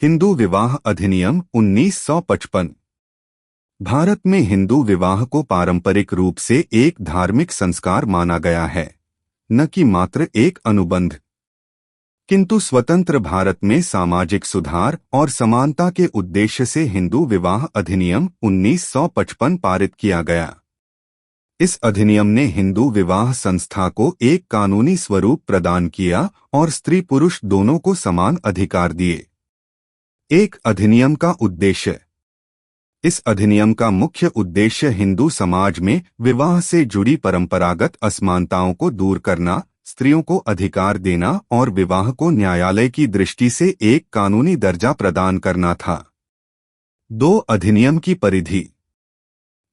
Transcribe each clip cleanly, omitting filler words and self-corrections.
हिंदू विवाह अधिनियम 1955। भारत में हिंदू विवाह को पारंपरिक रूप से एक धार्मिक संस्कार माना गया है, न कि मात्र एक अनुबंध। किंतु स्वतंत्र भारत में सामाजिक सुधार और समानता के उद्देश्य से हिंदू विवाह अधिनियम 1955 पारित किया गया। इस अधिनियम ने हिंदू विवाह संस्था को एक कानूनी स्वरूप प्रदान किया और स्त्री पुरुष दोनों को समान अधिकार दिए। एक अधिनियम का उद्देश्य। इस अधिनियम का मुख्य उद्देश्य हिंदू समाज में विवाह से जुड़ी परंपरागत असमानताओं को दूर करना, स्त्रियों को अधिकार देना और विवाह को न्यायालय की दृष्टि से एक कानूनी दर्जा प्रदान करना था। 2 अधिनियम की परिधि।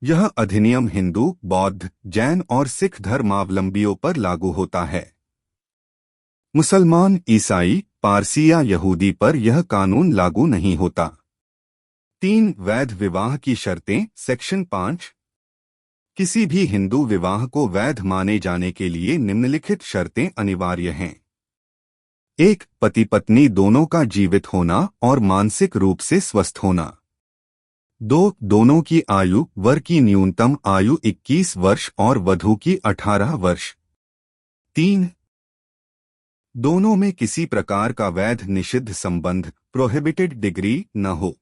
यह अधिनियम हिंदू, बौद्ध, जैन और सिख धर्मावलंबियों पर लागू होता है। मुसलमान, ईसाई, पारसी या यहूदी पर यह कानून लागू नहीं होता। 3 वैध विवाह की शर्तें। सेक्शन 5। किसी भी हिंदू विवाह को वैध माने जाने के लिए निम्नलिखित शर्तें अनिवार्य हैं। 1 पति पत्नी दोनों का जीवित होना और मानसिक रूप से स्वस्थ होना। 2 दोनों की आयु, वर की न्यूनतम आयु 21 वर्ष और वधू की 18 वर्ष। 3 दोनों में किसी प्रकार का वैध निषिद्ध संबंध, प्रोहिबिटेड डिग्री, न हो।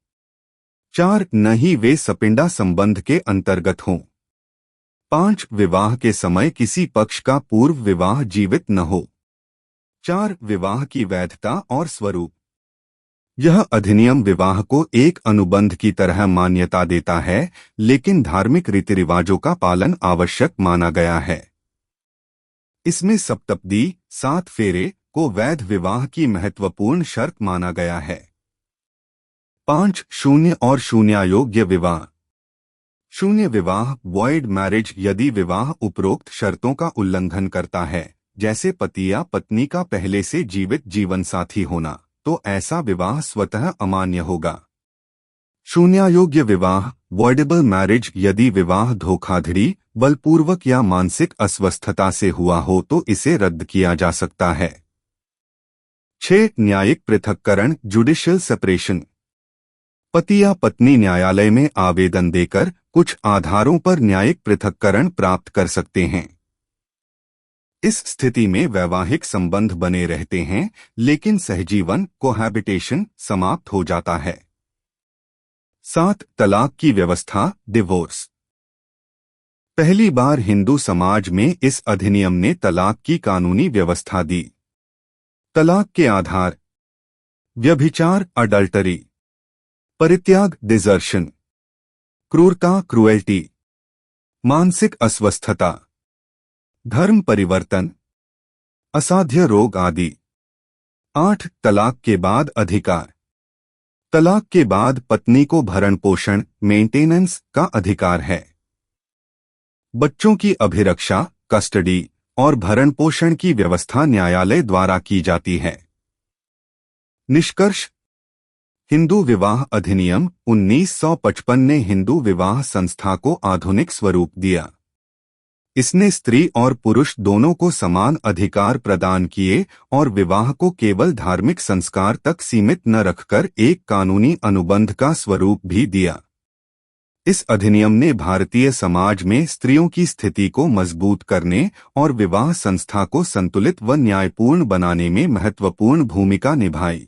4 न ही वे सपिंडा संबंध के अंतर्गत हों। 5 विवाह के समय किसी पक्ष का पूर्व विवाह जीवित न हो। 4 विवाह की वैधता और स्वरूप। यह अधिनियम विवाह को एक अनुबंध की तरह मान्यता देता है, लेकिन धार्मिक रीति रिवाजों का पालन आवश्यक माना गया है। इसमें सप्तपदी, 7 फेरे को वैध विवाह की महत्वपूर्ण शर्त माना गया है। 5 शून्य और शून्यायोग्य विवाह। शून्य विवाह, वॉइड मैरिज, यदि विवाह उपरोक्त शर्तों का उल्लंघन करता है, जैसे पति या पत्नी का पहले से जीवित जीवन साथी होना, तो ऐसा विवाह स्वतः अमान्य होगा। शून्यायोग्य विवाह, वॉइडेबल मैरिज, यदि विवाह धोखाधड़ी, बलपूर्वक या मानसिक अस्वस्थता से हुआ हो तो इसे रद्द किया जा सकता है। 6 न्यायिक पृथक्करण, जुडिशियल सेपरेशन। पति या पत्नी न्यायालय में आवेदन देकर कुछ आधारों पर न्यायिक पृथक्करण प्राप्त कर सकते हैं। इस स्थिति में वैवाहिक संबंध बने रहते हैं, लेकिन सहजीवन, कोहैबिटेशन, समाप्त हो जाता है। 7 तलाक की व्यवस्था, डिवोर्स। पहली बार हिंदू समाज में इस अधिनियम ने तलाक की कानूनी व्यवस्था दी। तलाक के आधार। व्यभिचार, अडल्टरी। परित्याग, डिजर्शन। क्रूरता, क्रुएल्टी। मानसिक अस्वस्थता। धर्म परिवर्तन। असाध्य रोग आदि। 8 तलाक के बाद अधिकार। तलाक के बाद पत्नी को भरण पोषण, मेंटेनेंस का अधिकार है। बच्चों की अभिरक्षा, कस्टडी और भरण पोषण की व्यवस्था न्यायालय द्वारा की जाती है। निष्कर्ष। हिंदू विवाह अधिनियम 1955 ने हिंदू विवाह संस्था को आधुनिक स्वरूप दिया। इसने स्त्री और पुरुष दोनों को समान अधिकार प्रदान किए और विवाह को केवल धार्मिक संस्कार तक सीमित न रखकर एक कानूनी अनुबंध का स्वरूप भी दिया। इस अधिनियम ने भारतीय समाज में स्त्रियों की स्थिति को मजबूत करने और विवाह संस्था को संतुलित व न्यायपूर्ण बनाने में महत्वपूर्ण भूमिका निभाई।